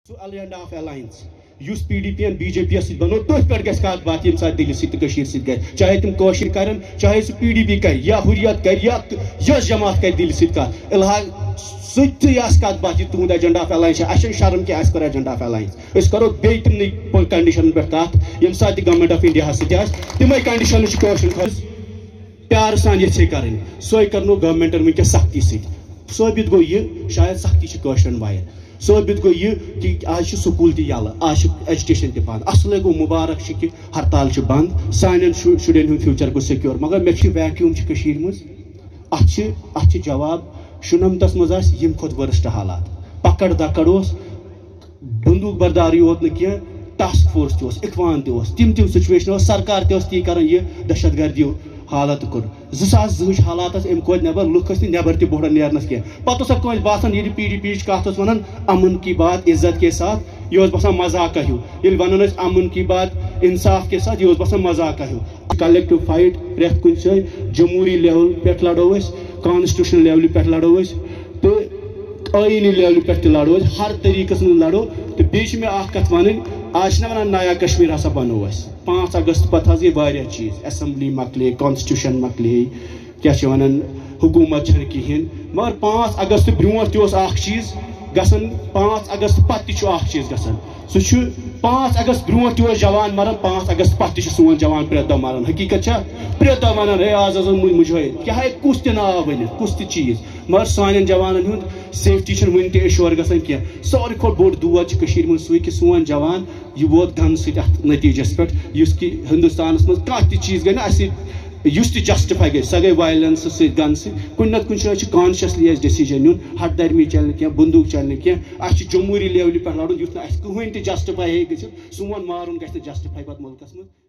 Alliance of Alliance یُس PDP and BJP سۭتۍ بنو تٔتھۍ پٮ۪ٹھ گژھِ کتھ باتھ ییٚمہِ ساتہٕ دِلہِ سۭتۍ تہٕ کٔشیٖرِ سۭتۍ گژھِ چاہے تِم کٲشِر کرن چاہے سُہ PDP کرِ یا ہُریت کرِ یا یۄس جماعت کرِ دِلہِ سۭتۍ کتھ الحال سۭتۍ آسہِ کتھ باتھ یہِ تُہُنٛد ایجنڈا آف ایلاینس چھِ اَسہِ چھنہٕ شرم کینٛہہ اَسہِ کوٚر ایجنڈا آف ایلاینس أسۍ کرو بیٚیہِ تِمنٕے کنڈِشنن پٮ۪ٹھ کتھ ییٚمہِ ساتہٕ تہِ گورمنٹ آف انڈیاہس سۭتۍ آسہِ تِمے کنڈِشنہٕ چھِ کٲشرٮ۪ن خٲطرٕ پیار سان یژھے کرٕنۍ سۄے کرنو گورمنٹن وٕنکٮ۪س سختی سۭتۍ ثٲبت گوٚو یہِ شاید سختی چھِ کٲشرٮ۪ن واریاہ ثٲبت گوٚو یہِ کہِ آز چھِ سکوٗل تہِ یَلہٕ آز چھِ ایجوکیشن تہِ بنٛد اصلٕے گوٚو مُبارک چھِ کہِ ہرتال چھِ بنٛد سانٮ۪ن شُرٮ۪ن ہُنٛد فیوٗچر گوٚو سِکیور مگر مےٚ چھِ ویکیوٗم چھِ کٔشیٖرِ منٛز اتھ چھِ جواب شُنمتس منٛز آسہِ ییٚمہِ کھۄتہٕ ؤرسٹ حالات پکڑ دکڑ اوس بندوق برداری یوت نہٕ کینٛہہ ٹاسک فورس تہِ اوس اخوان تہِ اوس تِم سچویشن اوس سرکار تہِ ٲس تی کران یہِ دہشت گردی حالات کوٚر 2002 حالات ٲسۍ اَمہِ کھۄتہٕ نٮ۪بر لُکھ ٲسۍ نہٕ نٮ۪بر تہِ بوڑان نیرنس کینٛہہ پتہٕ اوس کٲنٛسہِ باسان ییٚلہِ PDP یِچ کتھ ٲس ونان امن کی بات عزت کے ساتھ یہِ اوس باسان مذاقہ ہیوٗ ییٚلہِ ونان ٲسۍ امن کی بات انصاف کے ساتھ یہِ اوس باسان مذاقہ ہیوٗ کلیکٹِو فایٹ پرٛٮ۪تھ کُنہِ جایہِ جمہوری لیول پٮ۪ٹھ لڑو أسۍ کانسٹیوشن لیولہِ پٮ۪ٹھ لڑو أسۍ تہٕ ٲیٖنی لیولہِ پٮ۪ٹھ تہِ لڑو أسۍ ہر طریقس منٛز لڑو تہٕ بیٚیہِ چھِ مےٚ اکھ کتھ ونٕنۍ آز چھِنہ ونان نیا کشمیر ہسا بنو أسۍ 5 اگست پتہٕ حظ گٔے واریاہ چیٖز ایسمبلی مکلے کانسٹیوشن مکلے کیاہ چھِ ونان حکوٗمت چھنہٕ کِہیٖنۍ مگر 5 اگست برونٛٹھ تہِ اوس اکھ چیٖز گژھان 5 اگست پتہٕ تہِ چھُ اکھ چیٖز گژھان سُہ چھُ 5 اگست برونٛٹھ تہِ اوس جوان مران 5 اگست پتہٕ تہِ چھُ سون جوان پرٛٮ۪تھ دۄہ مران حقیٖقت چھا پرٛٮ۪تھ دۄہ ونان ہے آز حظ اوس مُجٲہد کیاہ ہے کُس تہِ ناو ؤنِتھ کُس تہِ چیٖز مگر سانٮ۪ن جوانن ہُنٛد سیفٹی چھنہٕ وُنہِ تہِ ایشور گژھان کینٛہہ ساروی کھۄتہٕ بوٚڑ دود چھُ کٔشیٖرِ منٛز سُے کہِ سون جوان یہِ ووت گنہٕ سۭتۍ اتھ نتیٖجس پٮ۪ٹھ یُس کہِ ہندوستانس منٛز کانٛہہ تہِ چیٖز گٔے نہ اسہِ یُس تہِ جسٹِفاے گژھِ سۄ گٔے وایلنس سۭتۍ گنہٕ سۭتۍ کُنہِ نتہٕ کُنہِ جایہِ چھُ کانشیسلی اسہِ ڈیسیجن نیُن ہٹ درمی چلہِ نہٕ کینٛہہ بندوق چلہِ نہٕ کینٛہہ اسہِ چھُ جمہوری لیولہِ پٮ۪ٹھ لڑُن یُتھ نہٕ اسہِ کٕہٕنۍ تہِ جسٹِفاے ہیٚکہِ گٔژھِتھ سون مارُن گژھِ نہٕ جسٹِفاے پتہٕ مُلکس منٛز